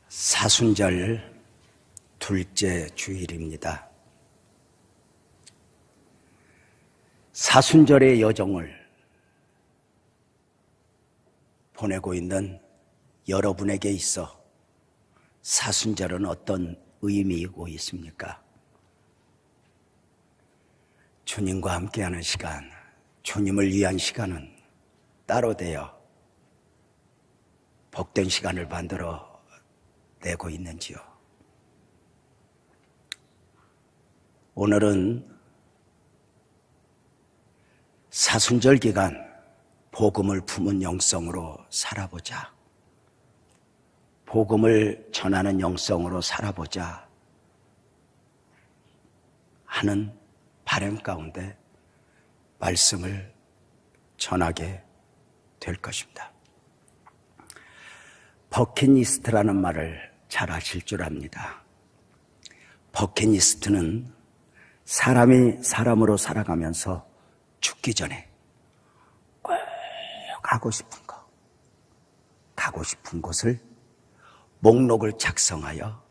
사순절 둘째 주일입니다. 사순절의 여정을 보내고 있는 여러분에게 있어 사순절은 어떤 의미이고 있습니까? 주님과 함께하는 시간, 주님을 위한 시간은 따로 되어 복된 시간을 만들어 내고 있는지요? 오늘은 사순절 기간 복음을 품은 영성으로 살아보자. 복음을 전하는 영성으로 살아보자 하는 바람 가운데 말씀을 전하게 될 것입니다. 버킷리스트라는 말을 잘 아실 줄 압니다. 버킷리스트는 사람이 사람으로 살아가면서 죽기 전에 꼭 가고 싶은 곳을 목록을 작성하여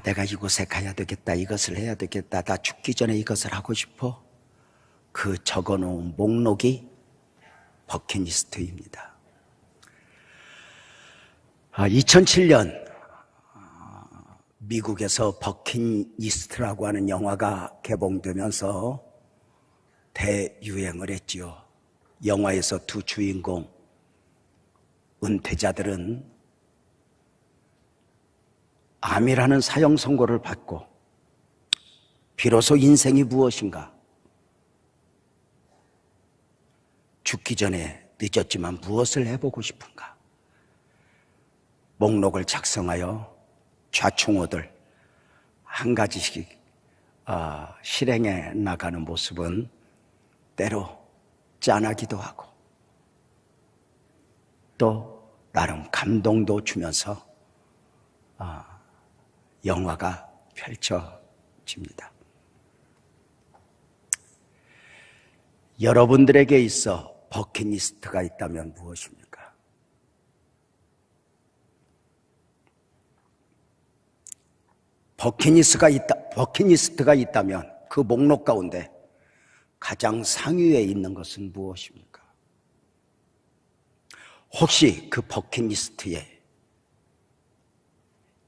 내가 이곳에 가야 되겠다, 이것을 해야 되겠다, 나 죽기 전에 이것을 하고 싶어. 그 적어놓은 목록이 버킷리스트입니다. 2007년 미국에서 버킷리스트라고 하는 영화가 개봉되면서 대유행을 했지요. 영화에서 두 주인공 은퇴자들은 암이라는 사형 선고를 받고 비로소 인생이 무엇인가, 죽기 전에 늦었지만 무엇을 해보고 싶은가, 목록을 작성하여 좌충우돌 한 가지씩 실행해 나가는 모습은 때로 짠하기도 하고 또 나름 감동도 주면서 영화가 펼쳐집니다. 여러분들에게 있어 버킷리스트가 있다면 무엇입니까? 버킷리스트가 있다면 그 목록 가운데 가장 상위에 있는 것은 무엇입니까? 혹시 그 버킷리스트의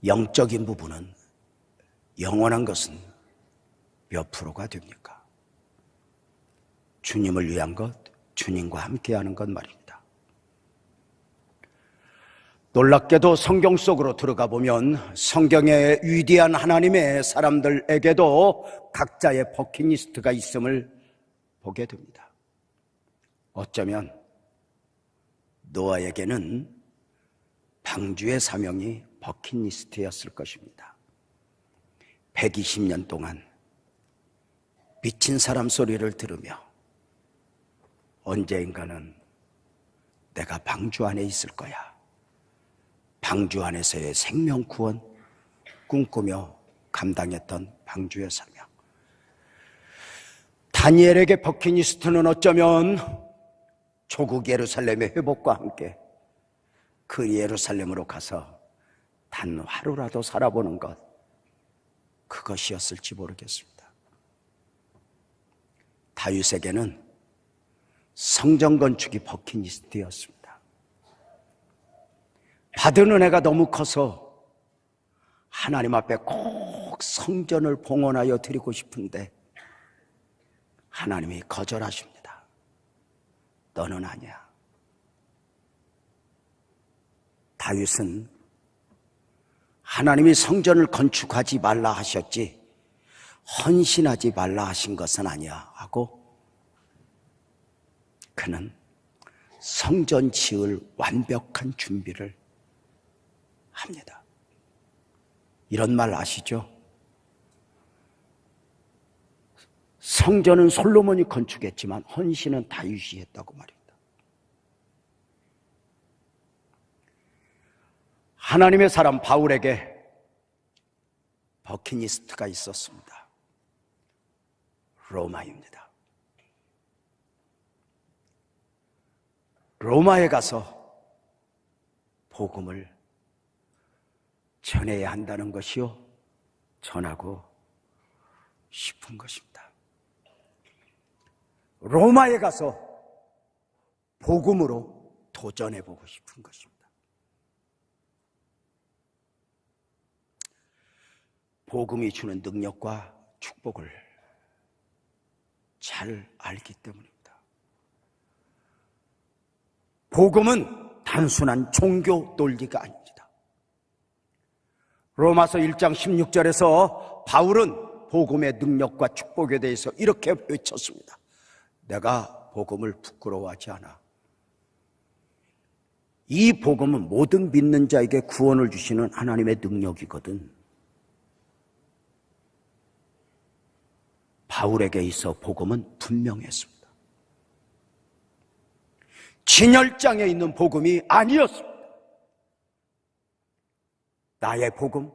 영적인 부분은, 영원한 것은 몇 프로가 됩니까? 주님을 위한 것, 주님과 함께하는 것 말입니다. 놀랍게도 성경 속으로 들어가 보면 성경의 위대한 하나님의 사람들에게도 각자의 버킷리스트가 있음을 보게 됩니다. 어쩌면 노아에게는 방주의 사명이 버킷리스트였을 것입니다. 120년 동안 미친 사람 소리를 들으며 언젠가는 내가 방주 안에 있을 거야, 방주 안에서의 생명 구원 꿈꾸며 감당했던 방주의 사명. 다니엘에게 버킷리스트는 어쩌면 조국 예루살렘의 회복과 함께 그 예루살렘으로 가서 단 하루라도 살아보는 것, 그것이었을지 모르겠습니다. 다윗에게는 성전 건축이 버킷리스트였습니다. 받은 은혜가 너무 커서 하나님 앞에 꼭 성전을 봉헌하여 드리고 싶은데 하나님이 거절하십니다. 너는 아니야. 다윗은 하나님이 성전을 건축하지 말라 하셨지 헌신하지 말라 하신 것은 아니야 하고 그는 성전 지을 완벽한 준비를 합니다. 이런 말 아시죠? 성전은 솔로몬이 건축했지만 헌신은 다윗이 했다고 말입니다. 하나님의 사람 바울에게 버킷리스트가 있었습니다. 로마입니다. 로마에 가서 복음을 전해야 한다는 것이요, 전하고 싶은 것입니다. 로마에 가서 복음으로 도전해보고 싶은 것입니다. 복음이 주는 능력과 축복을 잘 알기 때문입니다. 복음은 단순한 종교 논리가 아닙니다. 로마서 1장 16절에서 바울은 복음의 능력과 축복에 대해서 이렇게 외쳤습니다. 내가 복음을 부끄러워하지 않아. 이 복음은 모든 믿는 자에게 구원을 주시는 하나님의 능력이거든. 바울에게 있어 복음은 분명했습니다. 진열장에 있는 복음이 아니었습니다. 나의 복음,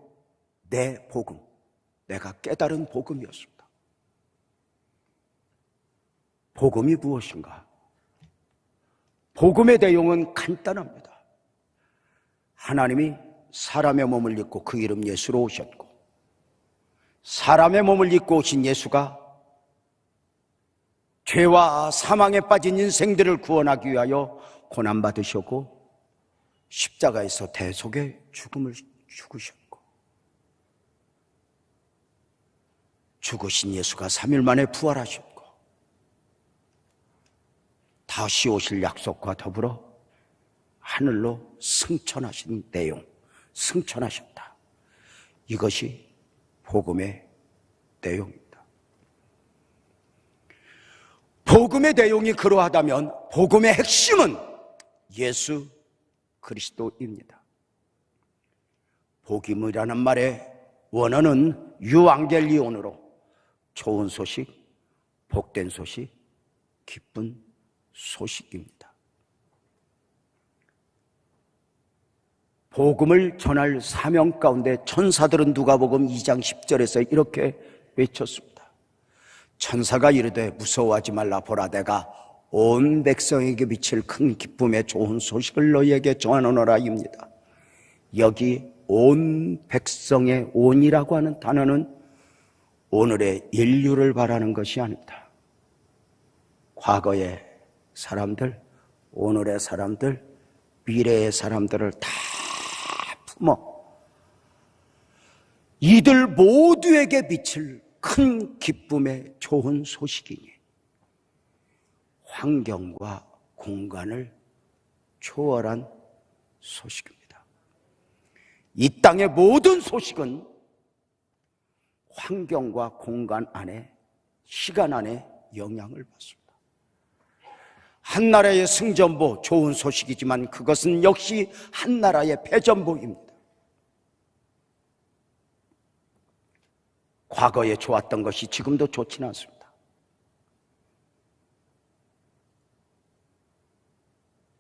내 복음, 내가 깨달은 복음이었습니다. 복음이 무엇인가? 복음의 내용은 간단합니다. 하나님이 사람의 몸을 입고 그 이름 예수로 오셨고, 사람의 몸을 입고 오신 예수가 죄와 사망에 빠진 인생들을 구원하기 위하여 고난받으셨고, 십자가에서 대속의 죽음을 죽으셨고, 죽으신 예수가 3일 만에 부활하셨고, 다시 오실 약속과 더불어 하늘로 승천하신 내용, 승천하셨다. 이것이 복음의 내용입니다. 복음의 내용이 그러하다면 복음의 핵심은 예수 그리스도입니다. 복음이라는 말의 원어는 유앙겔리온으로 좋은 소식, 복된 소식, 기쁜 소식입니다. 복음을 전할 사명 가운데 천사들은 누가복음 2장 10절에서 이렇게 외쳤습니다. 천사가 이르되 무서워하지 말라. 보라, 내가 온 백성에게 미칠 큰 기쁨의 좋은 소식을 너희에게 전하노라 입니다. 여기 온 백성의 온이라고 하는 단어는 오늘의 인류를 말하는 것이 아닙니다. 과거의 사람들, 오늘의 사람들, 미래의 사람들을 다 품어 이들 모두에게 미칠 큰 기쁨의 좋은 소식이니 환경과 공간을 초월한 소식입니다. 이 땅의 모든 소식은 환경과 공간 안에, 시간 안에 영향을 받습니다. 한 나라의 승전보, 좋은 소식이지만 그것은 역시 한 나라의 패전보입니다. 과거에 좋았던 것이 지금도 좋지는 않습니다.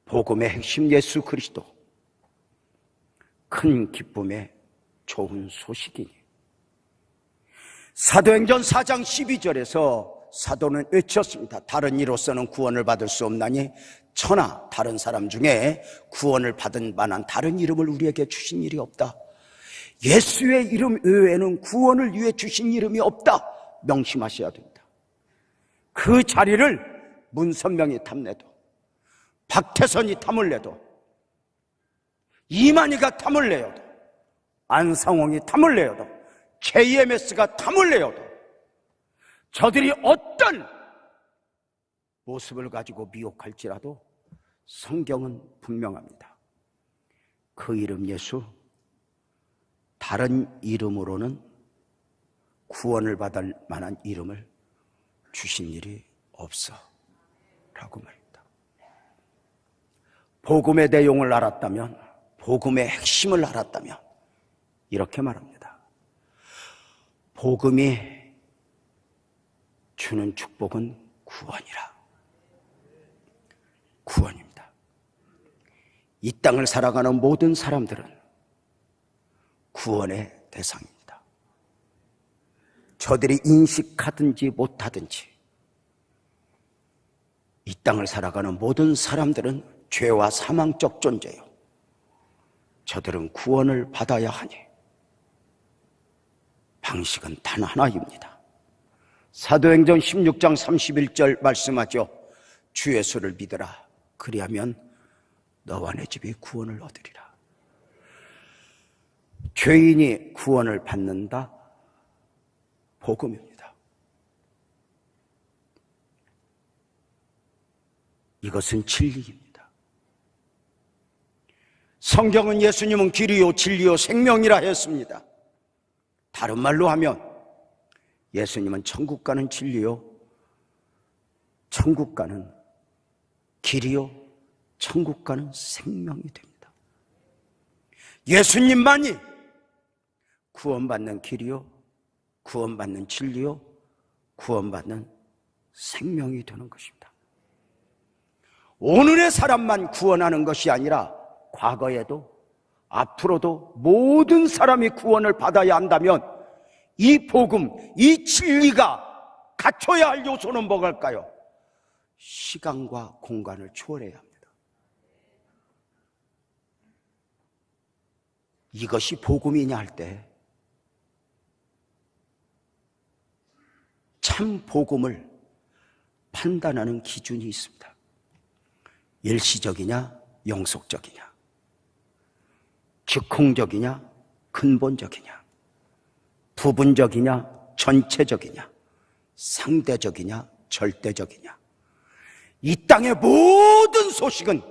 복음의 핵심 예수 그리스도, 큰 기쁨의 좋은 소식이니 사도행전 4장 12절에서 사도는 외쳤습니다. 다른 이로서는 구원을 받을 수 없나니 천하 다른 사람 중에 구원을 받을 만한 다른 이름을 우리에게 주신 일이 없다. 예수의 이름 외에는 구원을 위해 주신 이름이 없다. 명심하셔야 됩니다. 그 자리를 문선명이 탐내도, 박태선이 탐을 내도, 이만희가 탐을 내어도, 안상홍이 탐을 내어도, KMS가 탐을 내어도, 저들이 어떤 모습을 가지고 미혹할지라도 성경은 분명합니다. 그 이름 예수, 다른 이름으로는 구원을 받을 만한 이름을 주신 일이 없어 라고 말입니다. 복음의 내용을 알았다면, 복음의 핵심을 알았다면 이렇게 말합니다. 복음이 주는 축복은 구원이라. 구원입니다. 이 땅을 살아가는 모든 사람들은 구원의 대상입니다. 저들이 인식하든지 못하든지 이 땅을 살아가는 모든 사람들은 죄와 사망적 존재요. 저들은 구원을 받아야 하니 방식은 단 하나입니다. 사도행전 16장 31절 말씀하죠. 주 예수를 믿으라. 그리하면 너와 내 집이 구원을 얻으리라. 죄인이 구원을 받는다. 복음입니다. 이것은 진리입니다. 성경은 예수님은 길이요 진리요 생명이라 했습니다. 다른 말로 하면 예수님은 천국 가는 진리요, 천국 가는 길이요, 천국 가는 생명이 됩니다. 예수님만이 구원받는 길이요, 구원받는 진리요, 구원받는 생명이 되는 것입니다. 오늘의 사람만 구원하는 것이 아니라 과거에도 앞으로도 모든 사람이 구원을 받아야 한다면 이 복음, 이 진리가 갖춰야 할 요소는 뭐갈까요? 시간과 공간을 초월해야 합니다. 이것이 복음이냐 할 때 참 복음을 판단하는 기준이 있습니다. 일시적이냐 영속적이냐, 즉흥적이냐 근본적이냐, 부분적이냐 전체적이냐, 상대적이냐 절대적이냐. 이 땅의 모든 소식은,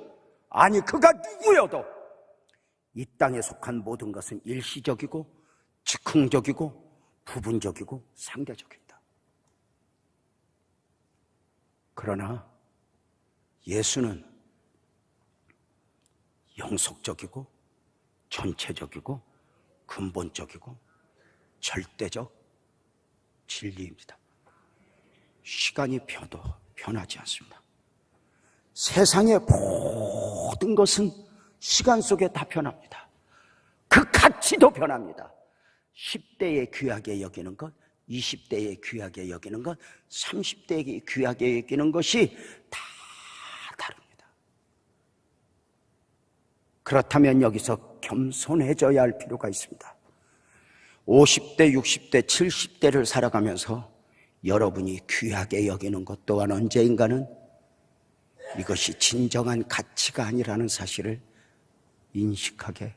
아니 그가 누구여도 이 땅에 속한 모든 것은 일시적이고 즉흥적이고 부분적이고 상대적입니다. 그러나 예수는 영속적이고 전체적이고 근본적이고 절대적 진리입니다. 시간이 펴도 변하지 않습니다. 세상의 모든 것은 시간 속에 다 변합니다. 그 가치도 변합니다. 10대에 귀하게 여기는 것, 20대에 귀하게 여기는 것, 30대에 귀하게 여기는 것이 다 다릅니다. 그렇다면 여기서 겸손해져야 할 필요가 있습니다. 50대, 60대, 70대를 살아가면서 여러분이 귀하게 여기는 것 또한 언제인가는 이것이 진정한 가치가 아니라는 사실을 인식하게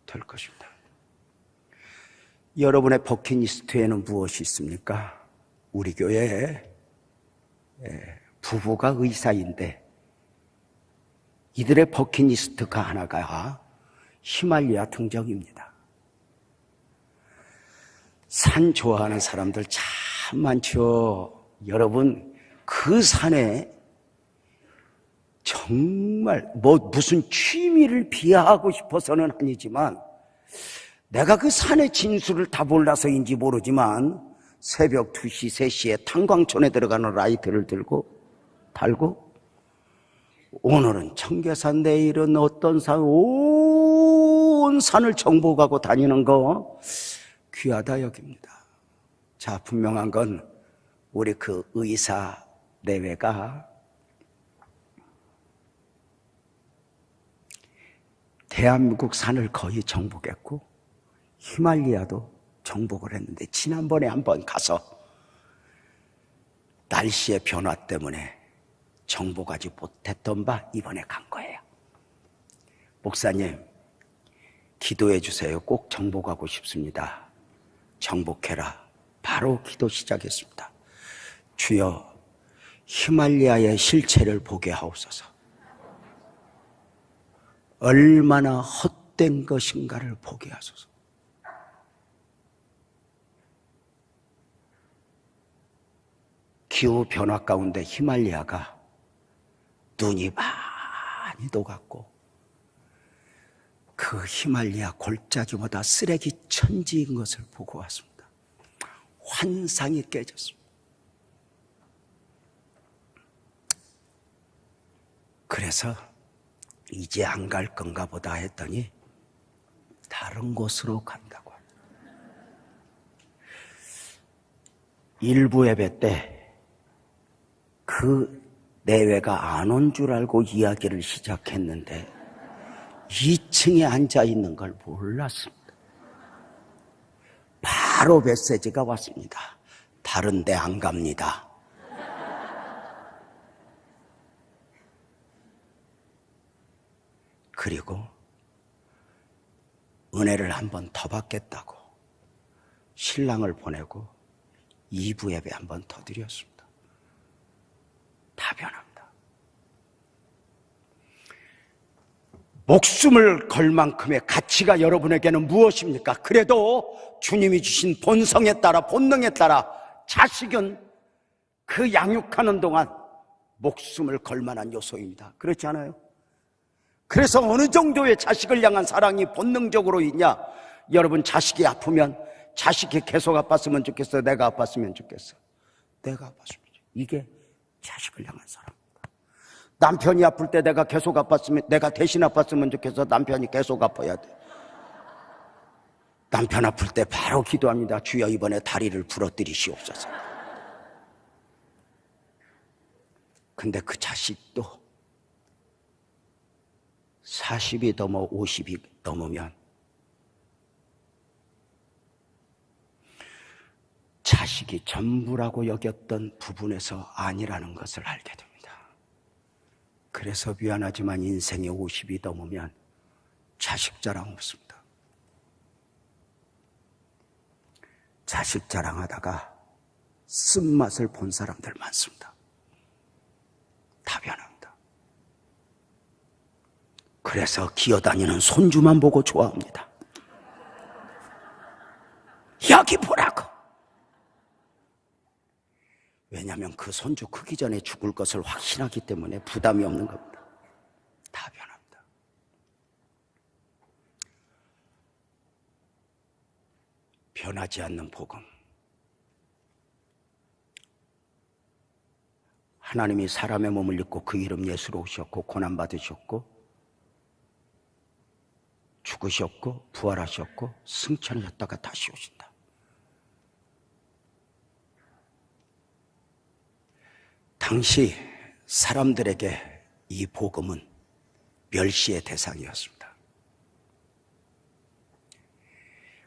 될 것입니다. 여러분의 버킷리스트에는 무엇이 있습니까? 우리 교회에 부부가 의사인데 이들의 버킷리스트가 하나가 히말리아 등정입니다. 산 좋아하는 사람들 참 많죠. 여러분, 그 산에 정말 무슨 취미를 비하하고 싶어서는 아니지만 내가 그 산의 진수를 다 몰라서인지 모르지만 새벽 2시, 3시에 탄광촌에 들어가는 라이트를 달고 오늘은 청계산, 내일은 어떤 산, 온 산을 정복하고 다니는 거 귀하다 여깁니다. 자, 분명한 건 우리 그 의사 내외가 대한민국 산을 거의 정복했고 히말리아도 정복을 했는데 지난번에 한번 가서 날씨의 변화 때문에 정복하지 못했던 바 이번에 간 거예요. 목사님, 기도해 주세요. 꼭 정복하고 싶습니다. 정복해라. 바로 기도 시작했습니다. 주여, 히말리아의 실체를 보게 하옵소서. 얼마나 헛된 것인가를 보게 하소서. 기후 변화 가운데 히말리아가 눈이 많이 녹았고 그 히말리아 골짜기보다 쓰레기 천지인 것을 보고 왔습니다. 환상이 깨졌습니다. 그래서 이제 안 갈 건가 보다 했더니 다른 곳으로 간다고 합니다. 일부 예배 때 그 내외가 안 온 줄 알고 이야기를 시작했는데 2층에 앉아 있는 걸 몰랐습니다. 바로 메시지가 왔습니다. 다른 데 안 갑니다. 그리고 은혜를 한 번 더 받겠다고 신랑을 보내고 2부 예배 한 번 더 드렸습니다. 다 변합니다. 목숨을 걸 만큼의 가치가 여러분에게는 무엇입니까? 그래도 주님이 주신 본성에 따라 본능에 따라 자식은 그 양육하는 동안 목숨을 걸 만한 요소입니다. 그렇지 않아요? 그래서 어느 정도의 자식을 향한 사랑이 본능적으로 있냐? 여러분, 자식이 아프면 자식이 계속 아팠으면 좋겠어? 내가 아팠으면 좋겠어? 내가 아팠으면 좋겠어. 이게 자식을 향한 사랑입니다. 남편이 아플 때 내가 계속 아팠으면, 내가 대신 아팠으면 좋겠어? 남편이 계속 아파야 돼. 남편 아플 때 바로 기도합니다. 주여, 이번에 다리를 부러뜨리시옵소서. 근데 그 자식도 40이 넘어 50이 넘으면 자식이 전부라고 여겼던 부분에서 아니라는 것을 알게 됩니다. 그래서 미안하지만 인생의 50이 넘으면 자식 자랑 없습니다. 자식 자랑하다가 쓴맛을 본 사람들 많습니다. 다 변합니다. 그래서 기어다니는 손주만 보고 좋아합니다. 여기 보라고. 왜냐하면 그 손주 크기 전에 죽을 것을 확신하기 때문에 부담이 없는 겁니다. 다 변합니다. 변하지 않는 복음. 하나님이 사람의 몸을 입고 그 이름 예수로 오셨고 고난받으셨고 죽으셨고 부활하셨고 승천하셨다가 다시 오신다. 당시 사람들에게 이 복음은 멸시의 대상이었습니다.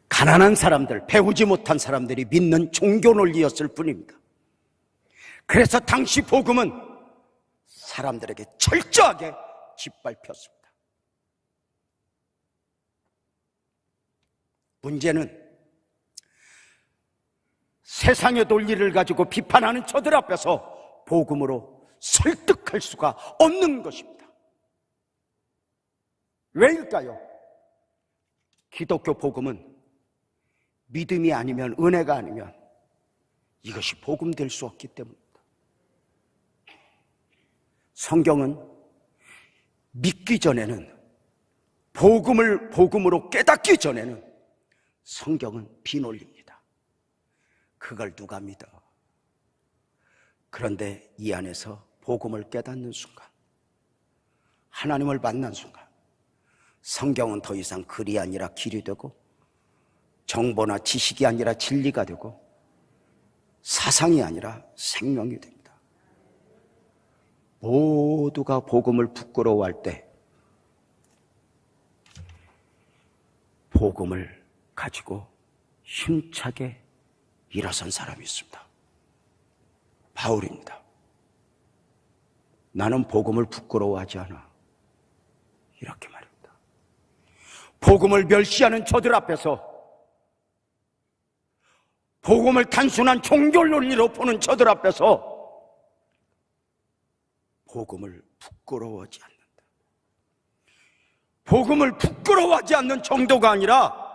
가난한 사람들, 배우지 못한 사람들이 믿는 종교 논리였을 뿐입니다. 그래서 당시 복음은 사람들에게 철저하게 짓밟혔습니다. 문제는 세상의 논리를 가지고 비판하는 저들 앞에서 복음으로 설득할 수가 없는 것입니다. 왜일까요? 기독교 복음은 믿음이 아니면, 은혜가 아니면 이것이 복음 될 수 없기 때문입니다. 성경은 믿기 전에는, 복음으로 깨닫기 전에는 성경은 비논리입니다. 그걸 누가 믿어? 그런데 이 안에서 복음을 깨닫는 순간, 하나님을 만난 순간, 성경은 더 이상 글이 아니라 길이 되고, 정보나 지식이 아니라 진리가 되고, 사상이 아니라 생명이 됩니다. 모두가 복음을 부끄러워할 때 복음을 가지고 힘차게 일어선 사람이 있습니다. 바울입니다. 나는 복음을 부끄러워하지 않아. 이렇게 말입니다. 복음을 멸시하는 저들 앞에서, 복음을 단순한 종교 논리로 보는 저들 앞에서 복음을 부끄러워하지 않는다. 복음을 부끄러워하지 않는 정도가 아니라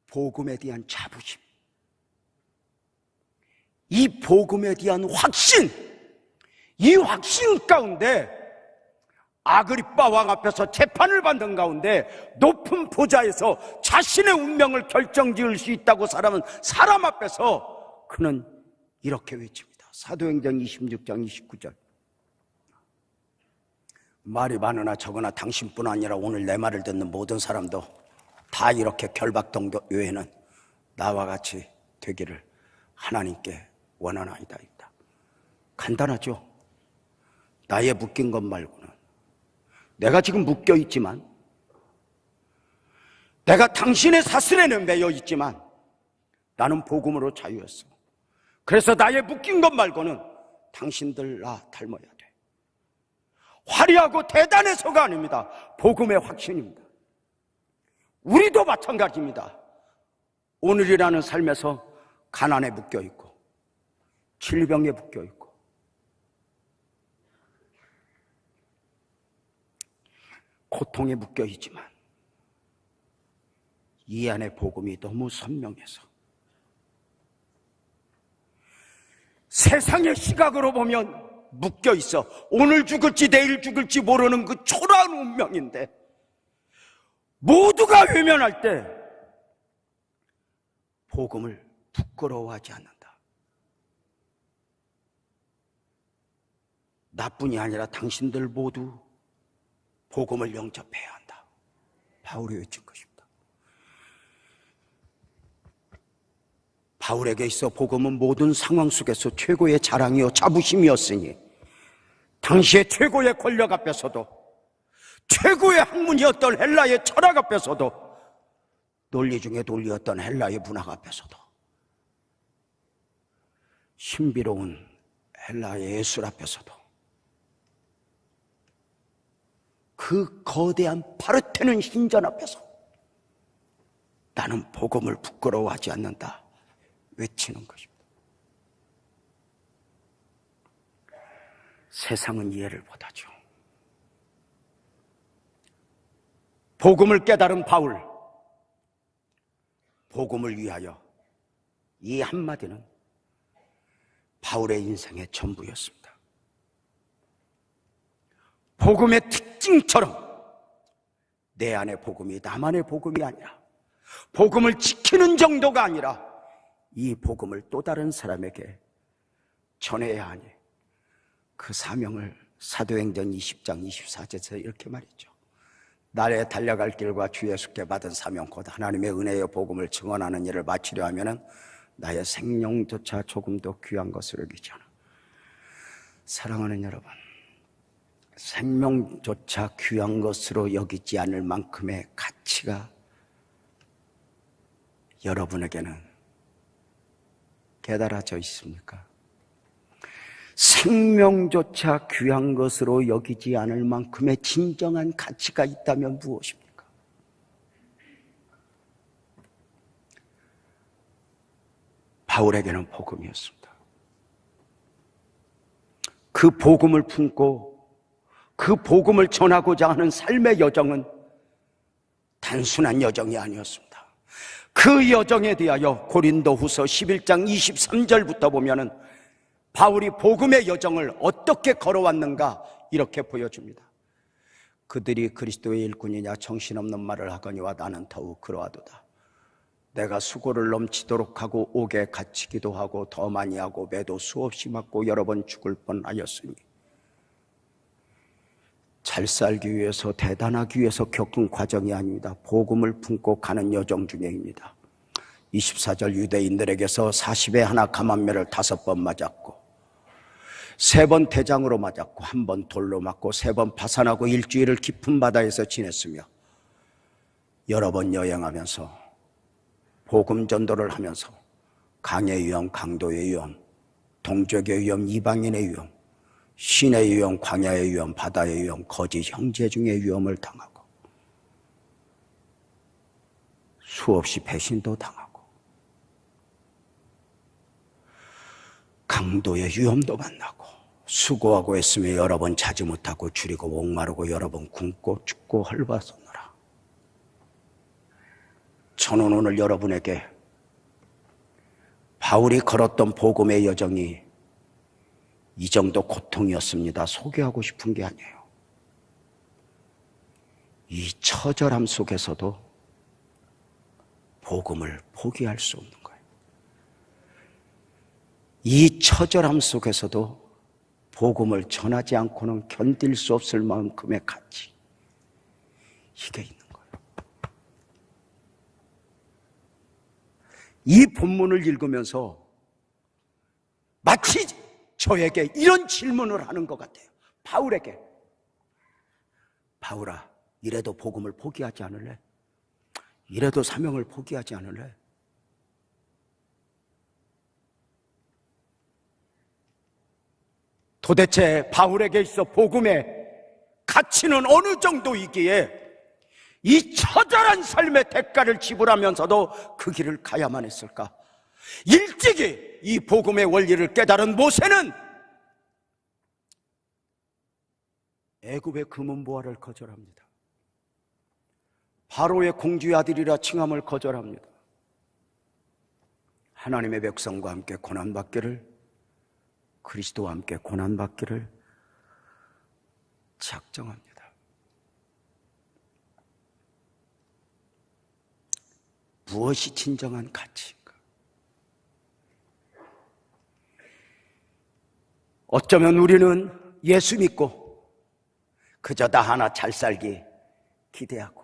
복음에 대한 자부심, 이 복음에 대한 확신, 이 확신 가운데 아그리빠 왕 앞에서 재판을 받는 가운데 높은 보좌에서 자신의 운명을 결정지을 수 있다고 사람 앞에서 그는 이렇게 외칩니다. 사도행전 26장 29절. 말이 많으나 적으나 당신뿐 아니라 오늘 내 말을 듣는 모든 사람도 다 이렇게 결박동도 외에는 나와 같이 되기를 하나님께 원하나이다. 간단하죠? 나의 묶인 것 말고는, 내가 지금 묶여 있지만, 내가 당신의 사슬에는 매여 있지만, 나는 복음으로 자유했어. 그래서 나의 묶인 것 말고는 당신들 나 닮아야 돼. 화려하고 대단해서가 아닙니다. 복음의 확신입니다. 우리도 마찬가지입니다. 오늘이라는 삶에서 가난에 묶여있고 질병에 묶여있고 고통에 묶여있지만 이 안에 복음이 너무 선명해서 세상의 시각으로 보면 묶여있어 오늘 죽을지 내일 죽을지 모르는 그 초라한 운명인데 모두가 외면할 때 복음을 부끄러워하지 않는다. 나뿐이 아니라 당신들 모두 복음을 영접해야 한다. 바울이 외친 것입니다. 바울에게 있어 복음은 모든 상황 속에서 최고의 자랑이요 자부심이었으니 당시의 최고의 권력 앞에서도 최고의 학문이었던 헬라의 철학 앞에서도 논리 중에 논리였던 헬라의 문학 앞에서도 신비로운 헬라의 예술 앞에서도 그 거대한 파르테논 신전 앞에서 나는 복음을 부끄러워하지 않는다 외치는 것입니다. 세상은 이해를 못하죠. 복음을 깨달은 바울, 복음을 위하여 이 한마디는 바울의 인생의 전부였습니다. 복음의 특징처럼 내 안의 복음이 나만의 복음이 아니라 복음을 지키는 정도가 아니라 이 복음을 또 다른 사람에게 전해야 하니 그 사명을 사도행전 20장 24절에서 이렇게 말했죠. 나의 달려갈 길과 주 예수께 받은 사명 곧 하나님의 은혜의 복음을 증언하는 일을 마치려 하면은 나의 생명조차 조금 더 귀한 것으로 여기지 않아. 사랑하는 여러분, 생명조차 귀한 것으로 여기지 않을 만큼의 가치가 여러분에게는 깨달아져 있습니까? 생명조차 귀한 것으로 여기지 않을 만큼의 진정한 가치가 있다면 무엇입니까? 바울에게는 복음이었습니다. 그 복음을 품고 그 복음을 전하고자 하는 삶의 여정은 단순한 여정이 아니었습니다. 그 여정에 대하여 고린도후서 11장 23절부터 보면은 바울이 복음의 여정을 어떻게 걸어왔는가 이렇게 보여줍니다. 그들이 그리스도의 일꾼이냐 정신없는 말을 하거니와 나는 더욱 그러하도다. 내가 수고를 넘치도록 하고 옥에 갇히기도 하고 더 많이 하고 매도 수없이 맞고 여러 번 죽을 뻔하였으니 잘 살기 위해서 대단하기 위해서 겪은 과정이 아닙니다. 복음을 품고 가는 여정 중에입니다. 24절 유대인들에게서 40에 하나 감한매를 5번 맞았고 3번 대장으로 맞았고 1번 돌로 맞고 3번 파산하고 일주일을 깊은 바다에서 지냈으며 여러 번 여행하면서 복음 전도를 하면서 강의 위험, 강도의 위험, 동족의 위험, 이방인의 위험, 신의 위험, 광야의 위험, 바다의 위험, 거짓 형제 중의 위험을 당하고 수없이 배신도 당하고 강도의 위험도 만나고 수고하고 했으며 여러 번 자지 못하고 줄이고 목마르고 여러 번 굶고 춥고 헐벗었노라. 저는 오늘 여러분에게 바울이 걸었던 복음의 여정이 이 정도 고통이었습니다. 소개하고 싶은 게 아니에요. 이 처절함 속에서도 복음을 포기할 수 없는 거예요. 이 처절함 속에서도 복음을 전하지 않고는 견딜 수 없을 만큼의 가치, 이게 있는 거예요. 이 본문을 읽으면서 마치 저에게 이런 질문을 하는 것 같아요. 바울에게. 바울아, 이래도 복음을 포기하지 않을래? 이래도 사명을 포기하지 않을래? 도대체 바울에게 있어 복음의 가치는 어느 정도이기에 이 처절한 삶의 대가를 지불하면서도 그 길을 가야만 했을까? 일찍이 이 복음의 원리를 깨달은 모세는 애굽의 금은보화를 거절합니다. 바로의 공주의 아들이라 칭함을 거절합니다. 하나님의 백성과 함께 고난받기를, 그리스도와 함께 고난받기를 작정합니다. 무엇이 진정한 가치인가? 어쩌면 우리는 예수 믿고 그저 나 하나 잘 살기 기대하고,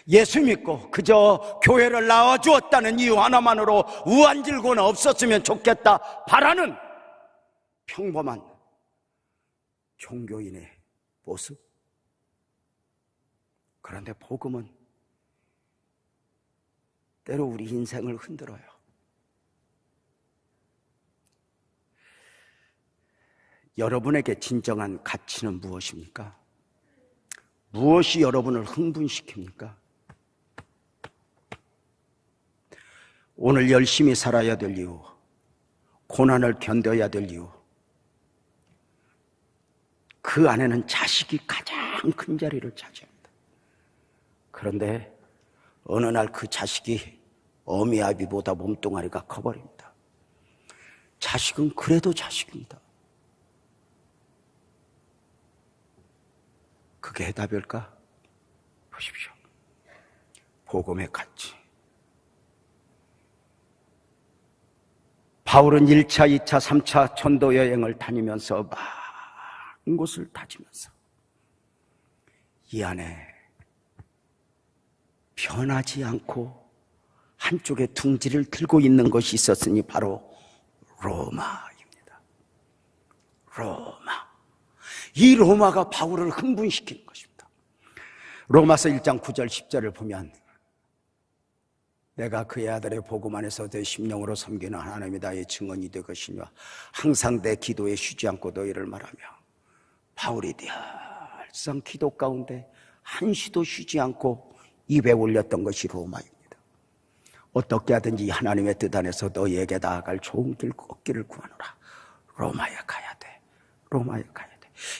예수 믿고 그저 교회를 나와주었다는 이유 하나만으로 우한질고는 없었으면 좋겠다 바라는 평범한 종교인의 모습. 그런데 복음은 때로 우리 인생을 흔들어요. 여러분에게 진정한 가치는 무엇입니까? 무엇이 여러분을 흥분시킵니까? 오늘 열심히 살아야 될 이유, 고난을 견뎌야 될 이유, 그 안에는 자식이 가장 큰 자리를 차지합니다. 그런데 어느 날 그 자식이 어미아비보다 몸뚱아리가 커버립니다. 자식은 그래도 자식입니다. 그게 해답일까? 보십시오. 복음의 가치. 바울은 1차, 2차, 3차 전도 여행을 다니면서 많은 곳을 다니면서 이 안에 변하지 않고 한쪽에 둥지를 들고 있는 것이 있었으니 바로 로마입니다. 로마. 이 로마가 바울을 흥분시키는 것입니다. 로마서 1장 9절 10절을 보면 내가 그의 아들의 복음 안에서 내 심령으로 섬기는 하나님이 나의 증언이 될 것이며 항상 내 기도에 쉬지 않고 너희를 말하며, 바울이 늘상 기도 가운데 한시도 쉬지 않고 입에 올렸던 것이 로마입니다. 어떻게 하든지 하나님의 뜻 안에서 너희에게 나아갈 좋은 길 걷기를 구하노라. 로마에 가야 돼. 로마에 가야 돼.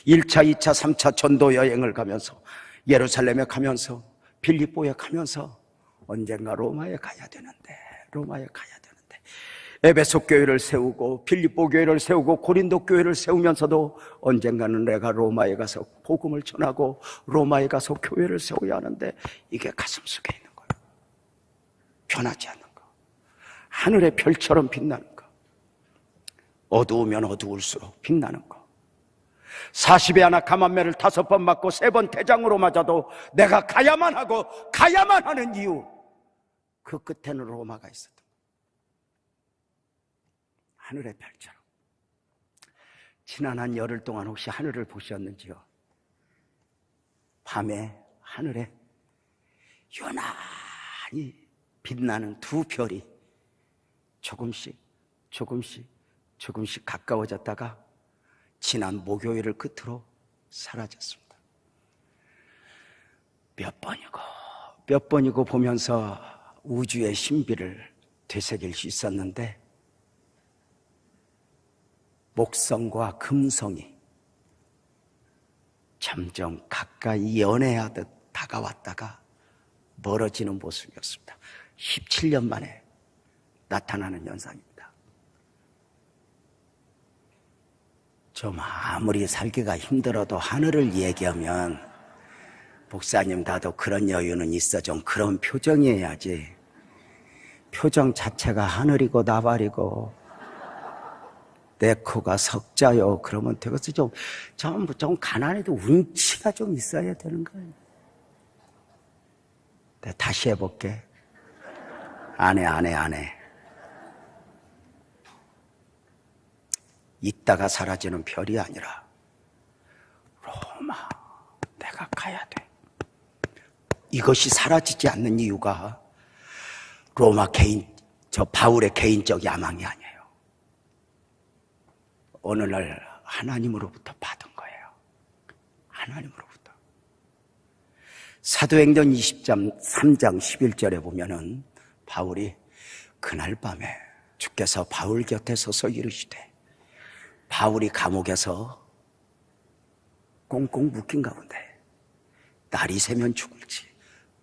1차, 2차, 3차 전도 여행을 가면서, 예루살렘에 가면서, 빌립보에 가면서 언젠가 로마에 가야 되는데, 로마에 가야 되는데, 에베소 교회를 세우고 빌립보 교회를 세우고 고린도 교회를 세우면서도 언젠가는 내가 로마에 가서 복음을 전하고 로마에 가서 교회를 세워야 하는데, 이게 가슴속에 있는 거예요. 변하지 않는 거, 하늘의 별처럼 빛나는 거, 어두우면 어두울수록 빛나는 거. 40에 하나 감한매를 5번 맞고 3번 대장으로 맞아도 내가 가야만 하고 가야만 하는 이유, 그 끝에는 로마가 있었던 거예요. 하늘의 별처럼. 지난 한 열흘 동안 혹시 하늘을 보셨는지요? 밤에 하늘에 유난히 빛나는 두 별이 조금씩 가까워졌다가 지난 목요일을 끝으로 사라졌습니다. 몇 번이고 보면서 우주의 신비를 되새길 수 있었는데, 목성과 금성이 점점 가까이 연애하듯 다가왔다가 멀어지는 모습이었습니다. 17년 만에 나타나는 현상입니다. 좀 아무리 살기가 힘들어도 하늘을 얘기하면, 목사님 나도 그런 여유는 있어, 좀 그런 표정이어야지. 표정 자체가 하늘이고 나발이고 내 코가 석자요 그러면 되겠어. 좀 가난해도 운치가 좀 있어야 되는 거예요. 내가 다시 해볼게. 안 해. 있다가 사라지는 별이 아니라 로마, 내가 가야 돼. 이것이 사라지지 않는 이유가 바울의 개인적 야망이 아니에요. 어느 날 하나님으로부터 받은 거예요. 하나님으로부터. 사도행전 23장 11절에 보면은 바울이 그날 밤에 주께서 바울 곁에 서서 이르시되, 바울이 감옥에서 꽁꽁 묶인 가운데 날이 새면 죽을지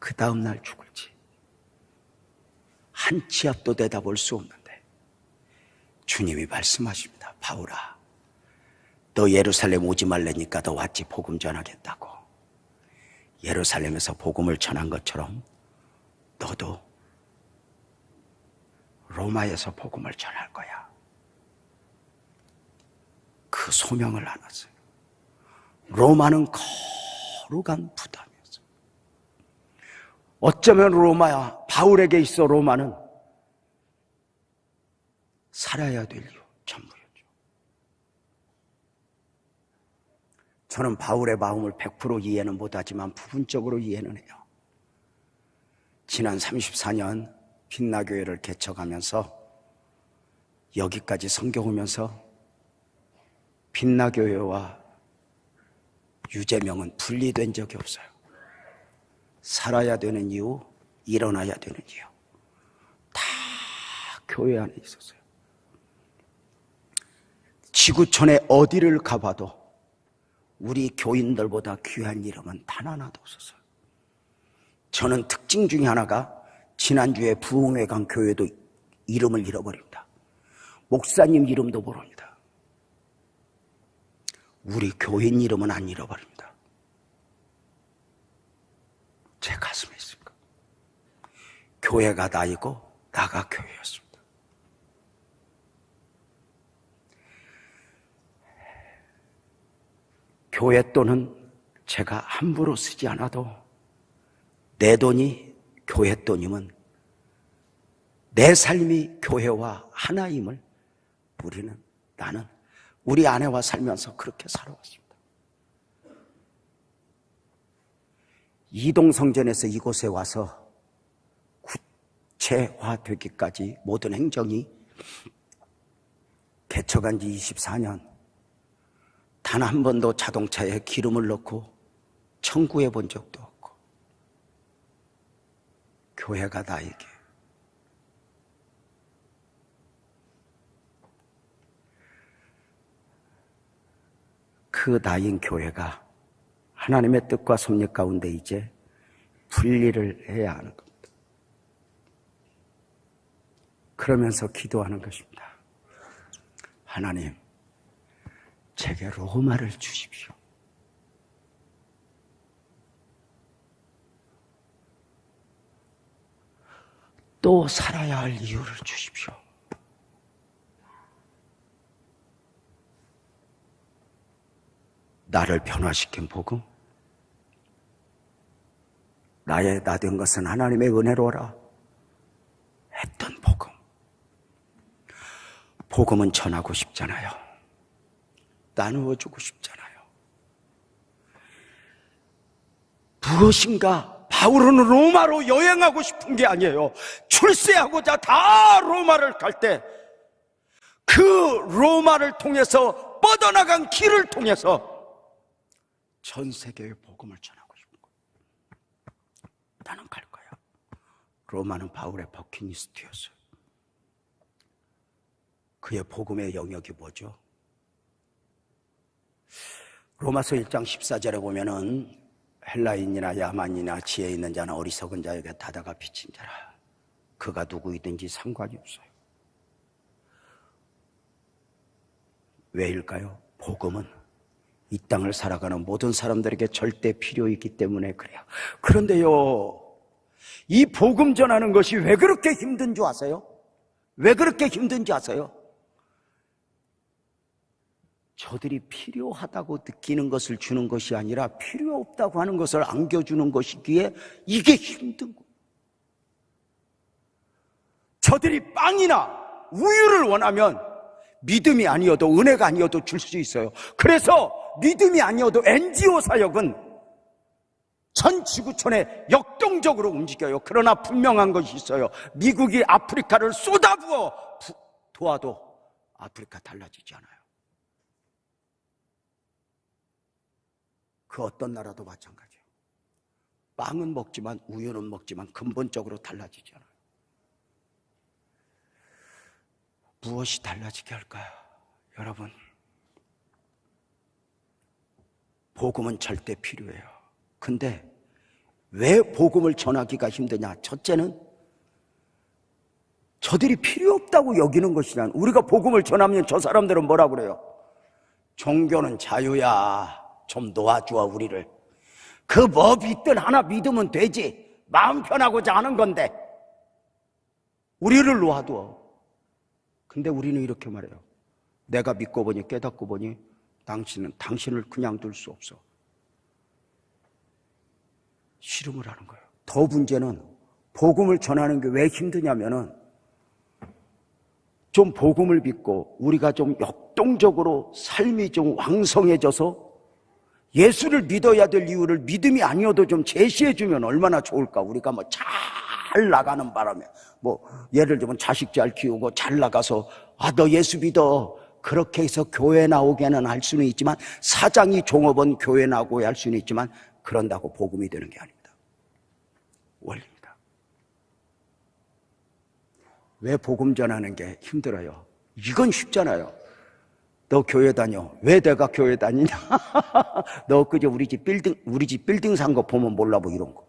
그 다음 날 죽을지 한 치 앞도 내다볼 수 없는데 주님이 말씀하십니다. 바울아, 너 예루살렘 오지 말라니까 너 왔지 복음 전하겠다고. 예루살렘에서 복음을 전한 것처럼 너도 로마에서 복음을 전할 거야. 그 소명을 안았어요. 로마는 거룩한 부담이었어요. 어쩌면 바울에게 있어 로마는 살아야 될 이유 전부였죠. 저는 바울의 마음을 100% 이해는 못하지만 부분적으로 이해는 해요. 지난 34년 빛나교회를 개척하면서 여기까지 선교 오면서 빛나교회와 유재명은 분리된 적이 없어요. 살아야 되는 이유, 일어나야 되는 이유 다 교회 안에 있었어요. 지구촌에 어디를 가봐도 우리 교인들보다 귀한 이름은 단 하나도 없었어요. 저는 특징 중에 하나가 지난주에 부흥회 간 교회도 이름을 잃어버립니다. 목사님 이름도 모릅니다. 우리 교인 이름은 안 잃어버립니다. 제 가슴에 있습니다. 교회가 나이고 나가 교회였습니다. 교회 돈은 제가 함부로 쓰지 않아도 내 돈이 교회 돈이면 내 삶이 교회와 하나임을 나는 우리 아내와 살면서 그렇게 살아왔습니다. 이동성전에서 이곳에 와서 구체화되기까지 모든 행정이 개척한 지 24년 단 한 번도 자동차에 기름을 넣고 청구해 본 적도 없고 교회가 나에게 그 나인 교회가 하나님의 뜻과 섭리 가운데 이제 분리를 해야 하는 겁니다. 그러면서 기도하는 것입니다. 하나님, 제게 로마를 주십시오. 또 살아야 할 이유를 주십시오. 나를 변화시킨 복음, 나의 나 된 것은 하나님의 은혜로라 했던 복음. 복음은 전하고 싶잖아요. 나누어주고 싶잖아요. 무엇인가 바울은 로마로 여행하고 싶은 게 아니에요. 출세하고자 다 로마를 갈 때 그 로마를 통해서 뻗어나간 길을 통해서 전 세계에 복음을 전하고 싶은 거예요. 나는 갈 거야. 로마는 바울의 버킷리스트였어요. 그의 복음의 영역이 뭐죠? 로마서 1장 14절에 보면은 헬라인이나 야만이나 지혜 있는 자나 어리석은 자에게 다다가 비친 자라. 그가 누구이든지 상관이 없어요. 왜일까요? 복음은 이 땅을 살아가는 모든 사람들에게 절대 필요이기 때문에 그래요. 그런데요, 이 복음 전하는 것이 왜 그렇게 힘든 줄 아세요? 왜 그렇게 힘든지 아세요? 저들이 필요하다고 느끼는 것을 주는 것이 아니라 필요 없다고 하는 것을 안겨주는 것이기에 이게 힘든 거예요. 저들이 빵이나 우유를 원하면 믿음이 아니어도 은혜가 아니어도 줄 수 있어요. 그래서 믿음이 아니어도 NGO 사역은 전 지구촌에 역동적으로 움직여요. 그러나 분명한 것이 있어요. 미국이 아프리카를 쏟아부어 도와도 아프리카 달라지지 않아요. 그 어떤 나라도 마찬가지예요. 빵은 먹지만 우유는 먹지만 근본적으로 달라지지 않아요. 무엇이 달라지게 할까요? 여러분, 복음은 절대 필요해요. 근데 왜 복음을 전하기가 힘드냐? 첫째는 저들이 필요 없다고 여기는 것이냐. 우리가 복음을 전하면 저 사람들은 뭐라 그래요? 종교는 자유야. 좀 놓아주어 우리를. 그 뭐 믿든 하나 믿으면 되지. 마음 편하고자 하는 건데 우리를 놓아두어. 근데 우리는 이렇게 말해요. 내가 믿고 보니 깨닫고 보니 당신을 그냥 둘 수 없어. 씨름을 하는 거예요. 더 문제는 복음을 전하는 게 왜 힘드냐면은 좀 복음을 믿고 우리가 좀 역동적으로 삶이 좀 왕성해져서 예수를 믿어야 될 이유를 믿음이 아니어도 좀 제시해주면 얼마나 좋을까. 우리가 뭐 잘 나가는 바람에 뭐 예를 들면 자식 잘 키우고 잘 나가서 너 예수 믿어. 그렇게 해서 교회 나오게는 할 수는 있지만 사장이 종업원 교회 나오게 할 수는 있지만 그런다고 복음이 되는 게 아닙니다. 원리입니다. 왜 복음 전하는 게 힘들어요? 이건 쉽잖아요. 너 교회 다녀. 왜 내가 교회 다니냐? 너 그저 우리 집 빌딩 산 거 보면 몰라 뭐 이런 거.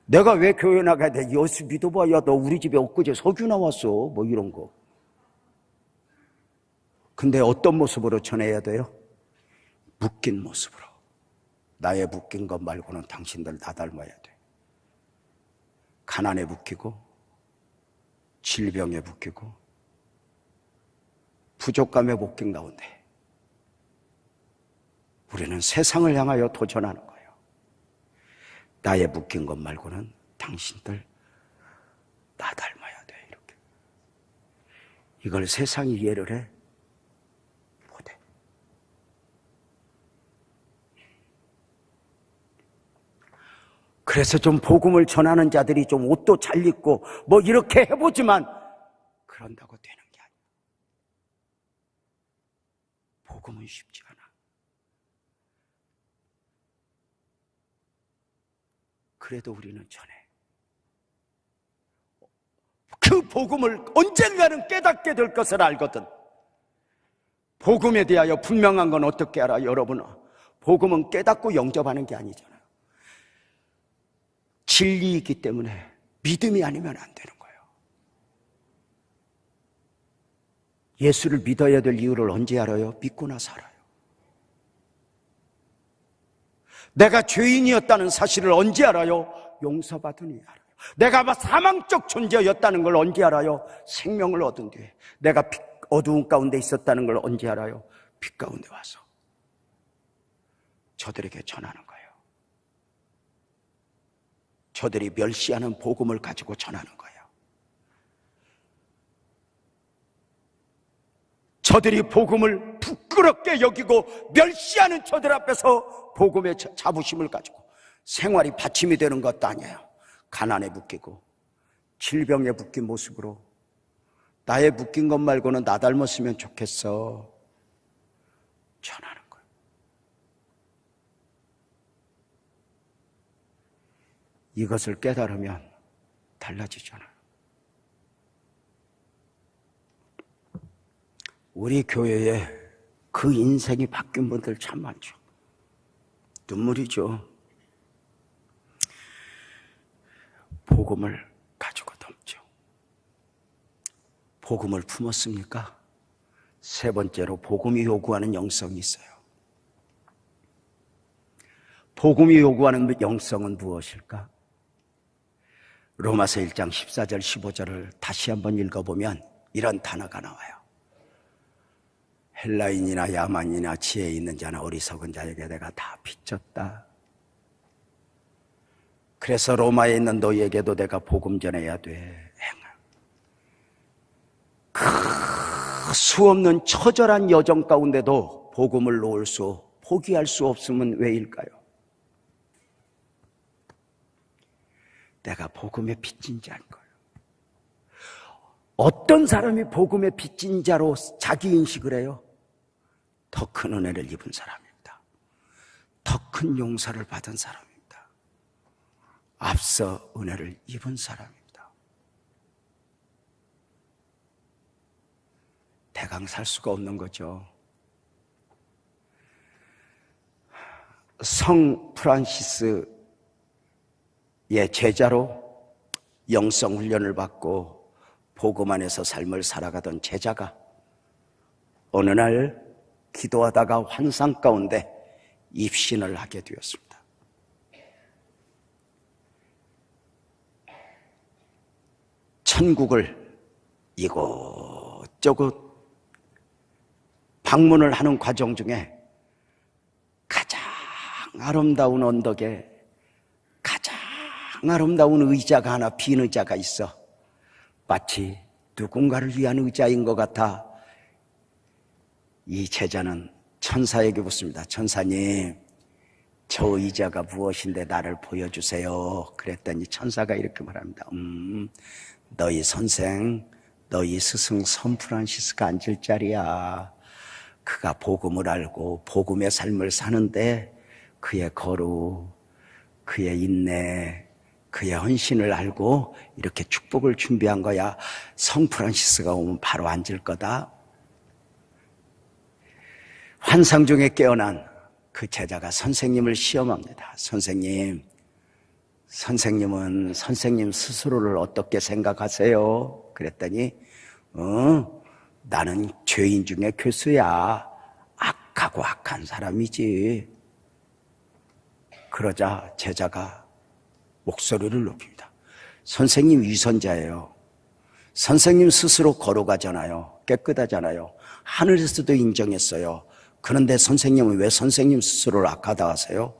내가 왜 교회 나가야 돼? 예수 믿어봐. 야, 너 우리 집에 엊그제 석유 나왔어. 뭐 이런 거. 근데 어떤 모습으로 전해야 돼요? 묶인 모습으로. 나의 묶인 것 말고는 당신들 다 닮아야 돼. 가난에 묶이고 질병에 묶이고 부족감에 묶인 가운데 우리는 세상을 향하여 도전하는 거예요. 나의 묶인 것 말고는 당신들 나 닮아야 돼. 이렇게. 이걸 세상이 이해를 해? 못해. 그래서 좀 복음을 전하는 자들이 좀 옷도 잘 입고 뭐 이렇게 해보지만 그런다고 되는 게 아니야. 복음은 쉽지 않아. 그래도 우리는 전해. 그 복음을 언젠가는 깨닫게 될 것을 알거든. 복음에 대하여 분명한 건 어떻게 알아? 여러분아, 복음은 깨닫고 영접하는 게 아니잖아요. 진리이기 때문에 믿음이 아니면 안 되는 거예요. 예수를 믿어야 될 이유를 언제 알아요? 믿고 나서 알아요. 내가 죄인이었다는 사실을 언제 알아요? 용서받으니 알아요. 내가 사망적 존재였다는 걸 언제 알아요? 생명을 얻은 뒤에. 내가 어두운 가운데 있었다는 걸 언제 알아요? 빛 가운데 와서 저들에게 전하는 거예요. 저들이 멸시하는 복음을 가지고 전하는 거예요. 저들이 복음을 부끄럽게 여기고 멸시하는 저들 앞에서 복음의 자부심을 가지고 생활이 받침이 되는 것도 아니에요. 가난에 묶이고 질병에 묶인 모습으로 나의 묶인 것 말고는 나 닮았으면 좋겠어 전하는 거예요. 이것을 깨달으면 달라지잖아요. 우리 교회에 그 인생이 바뀐 분들 참 많죠. 눈물이죠. 복음을 가지고 덤죠. 복음을 품었습니까? 세 번째로 복음이 요구하는 영성이 있어요. 복음이 요구하는 영성은 무엇일까? 로마서 1장 14절 15절을 다시 한번 읽어보면 이런 단어가 나와요. 헬라인이나 야만이나 지혜 있는 자나 어리석은 자에게 내가 다 빚졌다. 그래서 로마에 있는 너희에게도 내가 복음 전해야 돼. 그 수없는 처절한 여정 가운데도 복음을 포기할 수 없으면 왜일까요? 내가 복음의 빚진 자인 거예요. 어떤 사람이 복음의 빚진 자로 자기 인식을 해요? 더 큰 은혜를 입은 사람입니다. 더 큰 용서를 받은 사람입니다. 앞서 은혜를 입은 사람입니다. 대강 살 수가 없는 거죠. 성 프란시스의 제자로 영성 훈련을 받고 복음 안에서 삶을 살아가던 제자가 어느 날 기도하다가 환상 가운데 입신을 하게 되었습니다. 천국을 이곳저곳 방문을 하는 과정 중에 가장 아름다운 언덕에 가장 아름다운 의자가 하나, 빈 의자가 있어 마치 누군가를 위한 의자인 것 같아 이 제자는 천사에게 묻습니다. 천사님, 저 의자가 무엇인데 나를 보여주세요. 그랬더니 천사가 이렇게 말합니다. 너희 선생, 너희 스승 샌프란시스가 앉을 자리야. 그가 복음을 알고 복음의 삶을 사는데 그의 거룩, 그의 인내, 그의 헌신을 알고 이렇게 축복을 준비한 거야. 샌프란시스가 오면 바로 앉을 거다. 환상 중에 깨어난 그 제자가 선생님을 시험합니다. 선생님은 선생님 스스로를 어떻게 생각하세요? 그랬더니 나는 죄인 중에 교수야. 악하고 악한 사람이지. 그러자 제자가 목소리를 높입니다. 선생님 위선자예요. 선생님 스스로 거룩하잖아요. 깨끗하잖아요. 하늘에서도 인정했어요. 그런데 선생님은 왜 선생님 스스로를 악하다 하세요?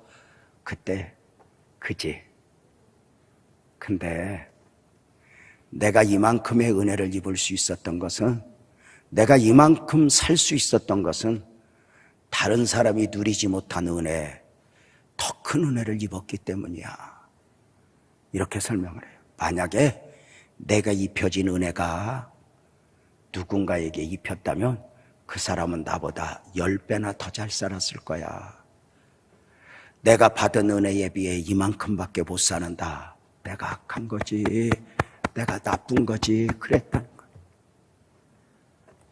그때 그지. 근데 내가 이만큼의 은혜를 입을 수 있었던 것은, 내가 이만큼 살 수 있었던 것은 다른 사람이 누리지 못한 은혜, 더 큰 은혜를 입었기 때문이야. 이렇게 설명을 해요. 만약에 내가 입혀진 은혜가 누군가에게 입혔다면 그 사람은 나보다 10배나 더 잘 살았을 거야. 내가 받은 은혜에 비해 이만큼밖에 못 사는다. 내가 악한 거지, 내가 나쁜 거지, 그랬다는 거야.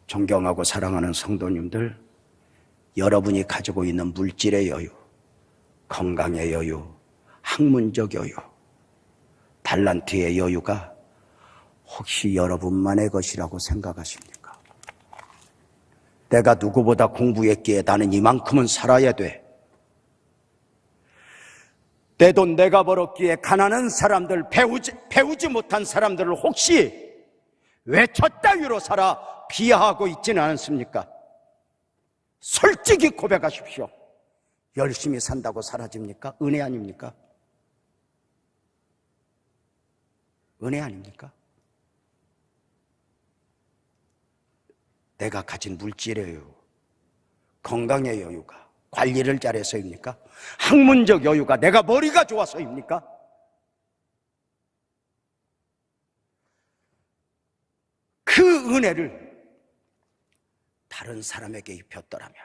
존경하고 사랑하는 성도님들, 여러분이 가지고 있는 물질의 여유, 건강의 여유, 학문적 여유, 달란트의 여유가 혹시 여러분만의 것이라고 생각하십니까? 내가 누구보다 공부했기에 나는 이만큼은 살아야 돼. 내 돈 내가 벌었기에 가난한 사람들, 배우지 못한 사람들을 혹시 왜 저 따위로 살아 비하하고 있지는 않습니까? 솔직히 고백하십시오. 열심히 산다고 사라집니까? 은혜 아닙니까? 은혜 아닙니까? 내가 가진 물질의 여유, 건강의 여유가 관리를 잘해서입니까? 학문적 여유가 내가 머리가 좋아서입니까? 그 은혜를 다른 사람에게 입혔더라면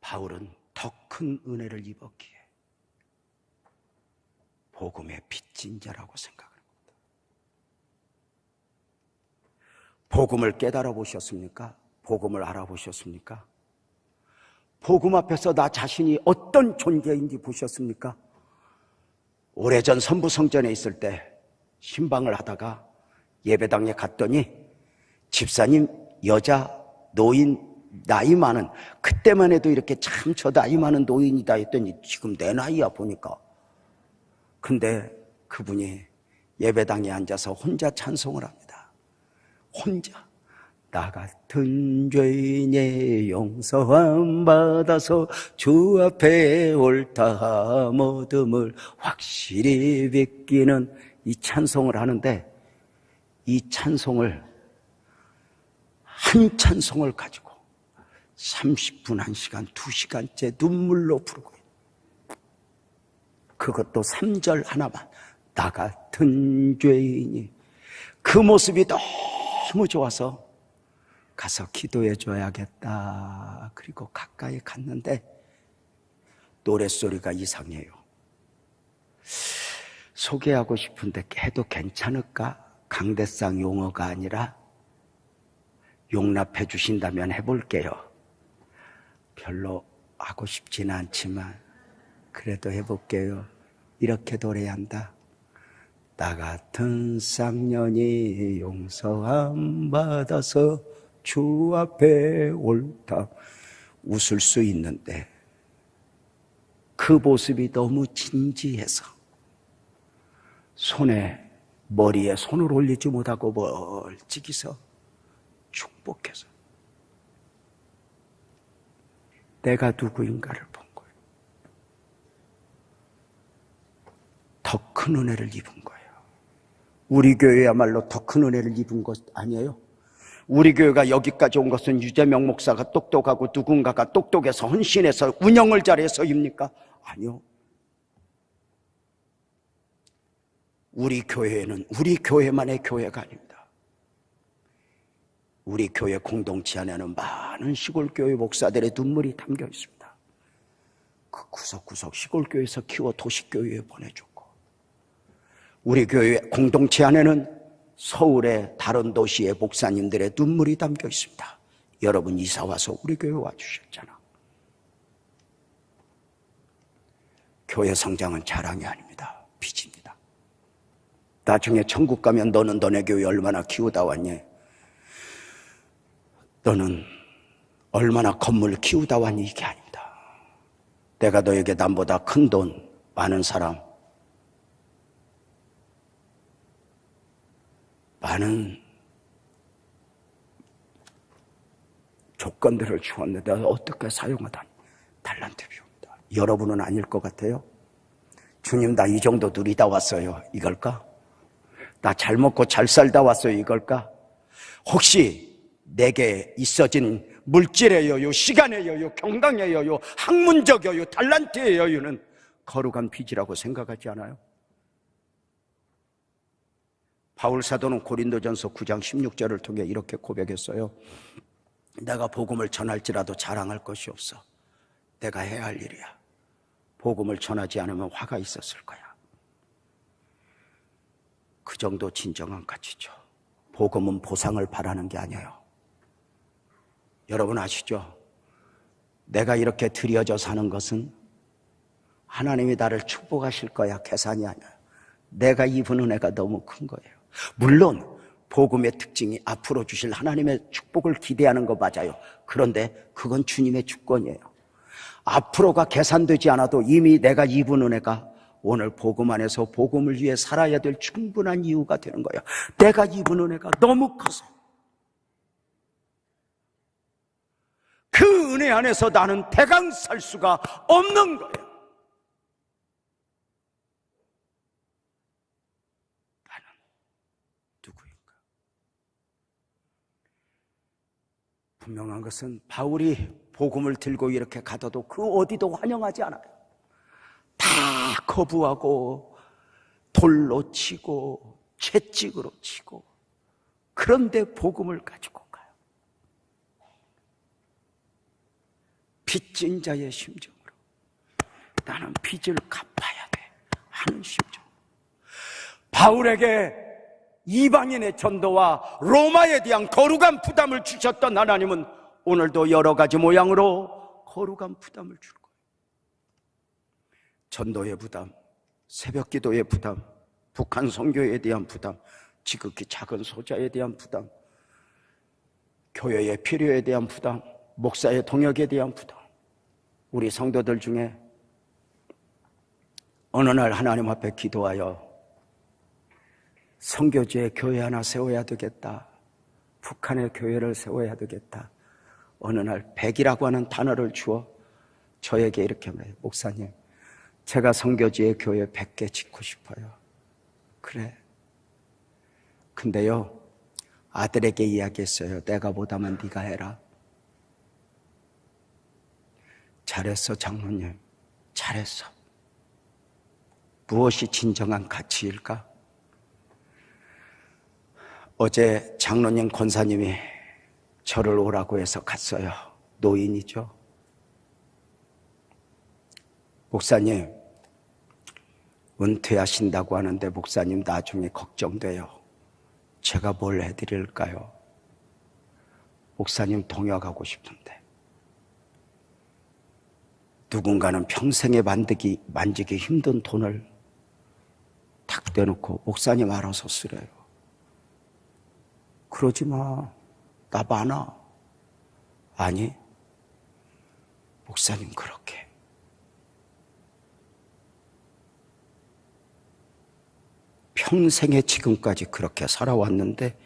바울은 더 큰 은혜를 입었기에 복음의 빚진 자라고 생각합니다. 복음을 깨달아 보셨습니까? 복음을 알아보셨습니까? 복음 앞에서 나 자신이 어떤 존재인지 보셨습니까? 오래전 선부성전에 있을 때 신방을 하다가 예배당에 갔더니 집사님, 여자, 노인, 나이 많은, 그때만 해도 이렇게 참 저 나이 많은 노인이다 했더니 지금 내 나이야 보니까. 근데 그분이 예배당에 앉아서 혼자 찬송을 합니다. 혼자. 나 같은 죄인의 용서함 받아서 주 앞에 옳다 모둠을 확실히 믿기는 이 찬송을 하는데, 이 찬송을, 한 찬송을 가지고 30분, 1시간, 2시간째 눈물로 부르고 있는, 그것도 3절 하나만. 나 같은 죄인이. 그 모습이 너무 좋아서 가서 기도해 줘야겠다. 그리고 가까이 갔는데 노랫소리가 이상해요. 소개하고 싶은데 해도 괜찮을까? 강대상 용어가 아니라 용납해 주신다면 해볼게요. 별로 하고 싶지는 않지만 그래도 해볼게요. 이렇게 노래한다. 나 같은 쌍년이 용서함 받아서 주 앞에 옳다. 웃을 수 있는데 그 모습이 너무 진지해서 머리에 손을 올리지 못하고 멀찍이서 축복해서 내가 누구인가를 본 거예요. 더 큰 은혜를 입은 거예요. 우리 교회야말로 더 큰 은혜를 입은 것 아니에요? 우리 교회가 여기까지 온 것은 유재명 목사가 똑똑하고 누군가가 똑똑해서 헌신해서 운영을 잘해서입니까? 아니요. 우리 교회는 우리 교회만의 교회가 아닙니다. 우리 교회 공동체 안에는 많은 시골교회 목사들의 눈물이 담겨 있습니다. 그 구석구석 시골교회에서 키워 도시교회에 보내줬고, 우리 교회 공동체 안에는 서울의 다른 도시의 목사님들의 눈물이 담겨 있습니다. 여러분 이사와서 우리 교회 와주셨잖아. 교회 성장은 자랑이 아닙니다. 빚입니다. 나중에 천국 가면 너는 너네 교회 얼마나 키우다 왔니? 너는 얼마나 건물 키우다 왔니? 이게 아닙니다. 내가 너에게 남보다 큰 돈, 많은 사람, 많은 조건들을 주었는데 내가 어떻게 사용하다니. 달란트 비웁니다. 여러분은 아닐 것 같아요? 주님, 나 이 정도 누리다 왔어요. 이걸까? 나 잘 먹고 잘 살다 왔어요. 이걸까? 혹시 내게 있어진 물질의 여유, 시간의 여유, 건강의 여유, 학문적 여유, 달란트의 여유는 거룩한 빚이라고 생각하지 않아요? 바울 사도는 고린도전서 9장 16절을 통해 이렇게 고백했어요. 내가 복음을 전할지라도 자랑할 것이 없어. 내가 해야 할 일이야. 복음을 전하지 않으면 화가 있었을 거야. 그 정도 진정한 가치죠. 복음은 보상을 바라는 게 아니에요. 여러분 아시죠? 내가 이렇게 드려져 사는 것은 하나님이 나를 축복하실 거야. 계산이 아니에요. 내가 입은 은혜가 너무 큰 거예요. 물론 복음의 특징이 앞으로 주실 하나님의 축복을 기대하는 거 맞아요. 그런데 그건 주님의 주권이에요. 앞으로가 계산되지 않아도 이미 내가 입은 은혜가 오늘 복음 안에서 복음을 위해 살아야 될 충분한 이유가 되는 거예요. 내가 입은 은혜가 너무 커서 그 은혜 안에서 나는 대강 살 수가 없는 거예요. 나는 누구인가? 분명한 것은 바울이 복음을 들고 이렇게 가둬도 그 어디도 환영하지 않아요. 다 거부하고 돌로 치고 채찍으로 치고, 그런데 복음을 가지고 가요. 빚진 자의 심정으로 나는 빚을 갚아야 돼 하는 심정. 바울에게 이방인의 전도와 로마에 대한 거룩한 부담을 주셨던 하나님은 오늘도 여러 가지 모양으로 거룩한 부담을 줄 거예요. 전도의 부담, 새벽기도의 부담, 북한 선교에 대한 부담, 지극히 작은 소자에 대한 부담, 교회의 필요에 대한 부담, 목사의 동역에 대한 부담. 우리 성도들 중에 어느 날 하나님 앞에 기도하여 선교지에 교회 하나 세워야 되겠다, 북한의 교회를 세워야 되겠다. 어느 날 100이라고 하는 단어를 주어 저에게 이렇게 말해요. 목사님, 제가 선교지에 교회 100개 짓고 싶어요. 그래. 근데요, 아들에게 이야기했어요. 내가 못하면 네가 해라. 잘했어, 장로님. 잘했어. 무엇이 진정한 가치일까? 어제 장로님 권사님이 저를 오라고 해서 갔어요. 노인이죠. 목사님, 은퇴하신다고 하는데 목사님 나중에 걱정돼요. 제가 뭘 해드릴까요? 목사님 동역하고 싶은데. 누군가는 평생에 만지기 힘든 돈을 탁 대놓고 목사님 알아서 쓰래요. 그러지 마. 나 많아. 아니, 목사님 그렇게. 평생에 지금까지 그렇게 살아왔는데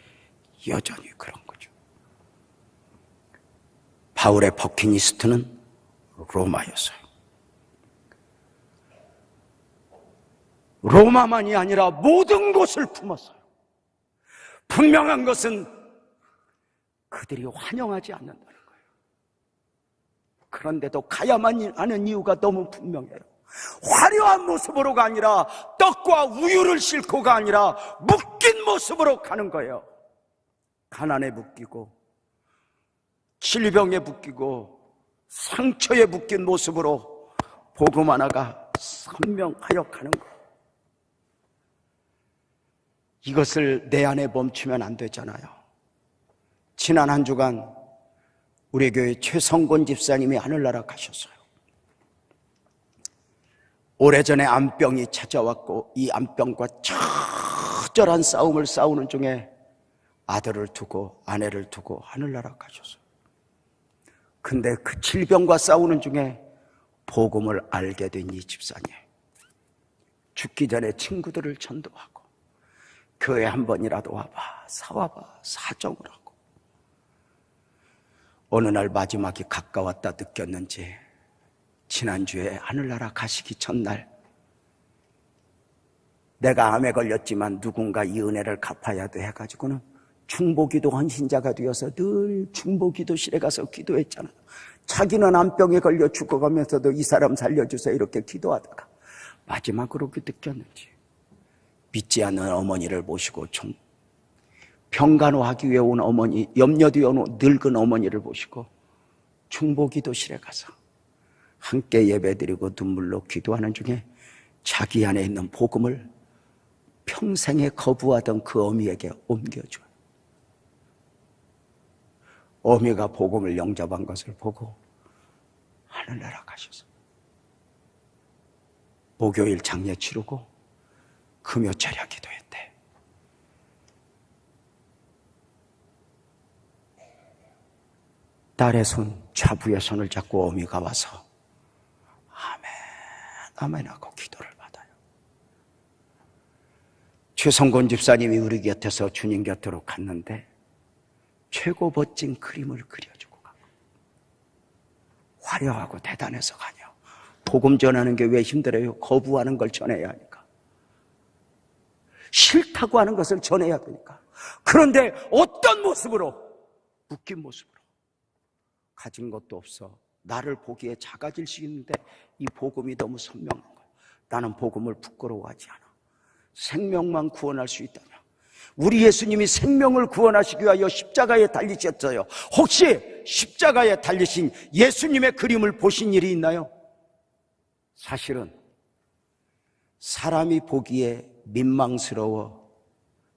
여전히 그런 거죠. 바울의 버킷리스트는 로마였어요. 로마만이 아니라 모든 곳을 품었어요. 분명한 것은 그들이 환영하지 않는다는 거예요. 그런데도 가야만 하는 이유가 너무 분명해요. 화려한 모습으로가 아니라 떡과 우유를 싣고가 아니라 묶인 모습으로 가는 거예요. 가난에 묶이고 질병에 묶이고 상처에 묶인 모습으로 복음 하나가 선명하여 가는 거예요. 이것을 내 안에 멈추면 안 되잖아요. 지난 한 주간 우리 교회 최성곤 집사님이 하늘나라 가셨어요. 오래전에 암병이 찾아왔고 이 암병과 처절한 싸움을 싸우는 중에 아들을 두고 아내를 두고 하늘나라 가셨어요. 근데 그 질병과 싸우는 중에 복음을 알게 된 이 집사님, 죽기 전에 친구들을 전도하고 교회 한 번이라도 와봐, 사와봐, 사정을 하고 어느 날 마지막이 가까웠다 느꼈는지 지난주에 하늘나라 가시기 전날 내가 암에 걸렸지만 누군가 이 은혜를 갚아야 돼 해가지고는 중보기도 헌신자가 되어서 늘 중보기도실에 가서 기도했잖아요. 자기는 암병에 걸려 죽어가면서도 이 사람 살려주세요 이렇게 기도하다가 마지막으로 느꼈는지 믿지 않는 어머니를 모시고 병간호하기 위해 온 어머니, 염려되어 온 늙은 어머니를 모시고 중보기도실에 가서 함께 예배드리고 눈물로 기도하는 중에 자기 안에 있는 복음을 평생에 거부하던 그 어미에게 옮겨줘요. 어미가 복음을 영접한 것을 보고 하늘나라 가셔서 목요일 장례 치르고 금요 철야 기도했대. 딸의 손, 좌부의 손을 잡고 어미가 와서 아멘, 아멘 하고 기도를 받아요. 최성곤 집사님이 우리 곁에서 주님 곁으로 갔는데 최고 멋진 그림을 그려주고 가고 화려하고 대단해서 가냐. 복음 전하는 게 왜 힘들어요? 거부하는 걸 전해야 하니까. 싫다고 하는 것을 전해야 되니까. 그런데 어떤 모습으로? 묶인 모습으로. 가진 것도 없어. 나를 보기에 작아질 수 있는데 이 복음이 너무 선명한 거야. 나는 복음을 부끄러워하지 않아. 생명만 구원할 수 있다면 우리 예수님이 생명을 구원하시기 위하여 십자가에 달리셨어요. 혹시 십자가에 달리신 예수님의 그림을 보신 일이 있나요? 사실은 사람이 보기에 민망스러워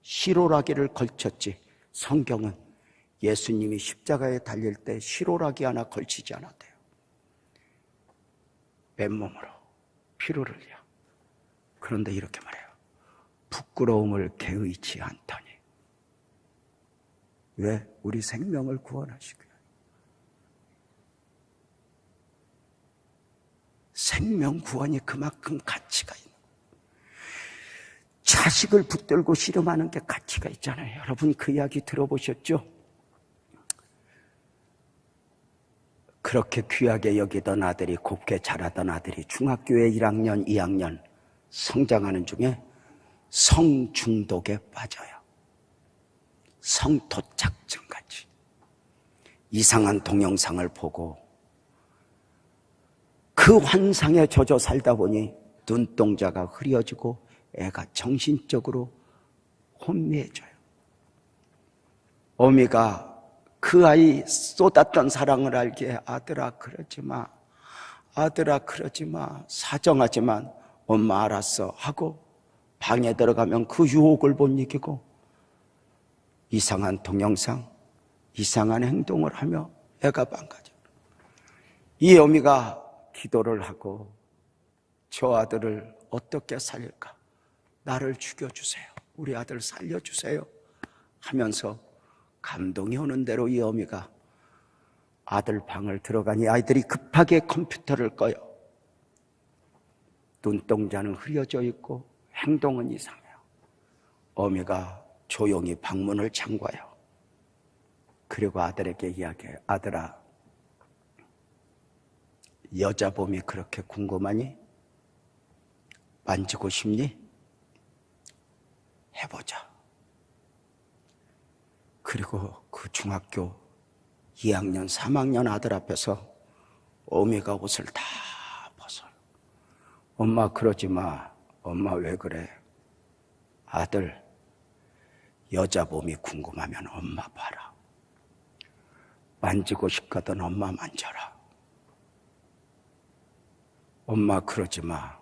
시로라기를 걸쳤지 성경은 예수님이 십자가에 달릴 때 시로라기 하나 걸치지 않았대요. 맨몸으로 피를 흘려. 그런데 이렇게 말해요. 부끄러움을 개의치 않더니. 왜? 우리 생명을 구원하시기 위해. 생명 구원이 그만큼 가치가 있는 거예요. 자식을 붙들고 씨름하는 게 가치가 있잖아요. 여러분 그 이야기 들어보셨죠? 그렇게 귀하게 여기던 아들이, 곱게 자라던 아들이 중학교에 1학년, 2학년 성장하는 중에 성중독에 빠져요. 성도착증같이. 이상한 동영상을 보고 그 환상에 젖어 살다 보니 눈동자가 흐려지고 애가 정신적으로 혼미해져요. 어미가 그 아이 쏟았던 사랑을 알기에 아들아 그러지 마, 아들아 그러지 마, 사정하지만 엄마 알았어 하고 방에 들어가면 그 유혹을 못 이기고 이상한 동영상, 이상한 행동을 하며 애가 망가져. 이 어미가 기도를 하고 저 아들을 어떻게 살릴까? 나를 죽여주세요. 우리 아들 살려주세요. 하면서 감동이 오는 대로 이 어미가 아들 방을 들어가니 아이들이 급하게 컴퓨터를 꺼요. 눈동자는 흐려져 있고 행동은 이상해요. 어미가 조용히 방문을 잠가요. 그리고 아들에게 이야기해요. 아들아, 여자 봄이 그렇게 궁금하니? 만지고 싶니? 해보자. 그리고 그 중학교 2학년, 3학년 아들 앞에서 어미가 옷을 다 벗어요. 엄마 그러지 마. 엄마 왜 그래? 아들, 여자 몸이 궁금하면 엄마 봐라. 만지고 싶거든 엄마 만져라. 엄마 그러지 마.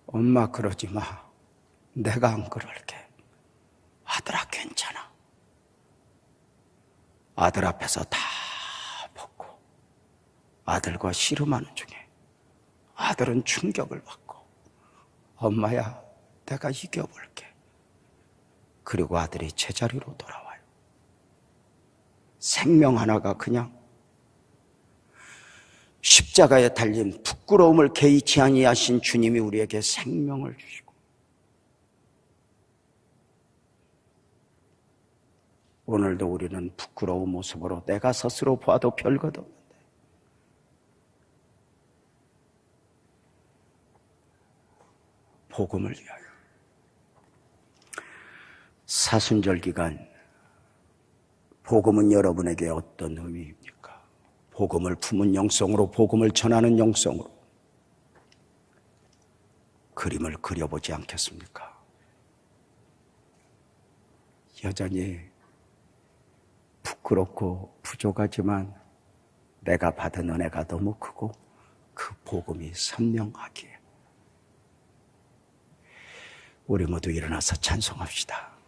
엄마 그러지 마. 내가 안 그럴게. 아들아 괜찮아. 아들 앞에서 다 벗고 아들과 씨름하는 중에 아들은 충격을 받고 엄마야 내가 이겨볼게. 그리고 아들이 제자리로 돌아와요. 생명 하나가 그냥 십자가에 달린 부끄러움을 개의치 아니하신 주님이 우리에게 생명을 주시고 오늘도 우리는 부끄러운 모습으로 내가 스스로 봐도 별것 없는데 복음을 위하여 사순절 기간 복음은 여러분에게 어떤 의미입니까? 복음을 품은 영성으로 복음을 전하는 영성으로 그림을 그려보지 않겠습니까? 여전히 부끄럽고 부족하지만 내가 받은 은혜가 너무 크고 그 복음이 선명하기에 우리 모두 일어나서 찬송합시다.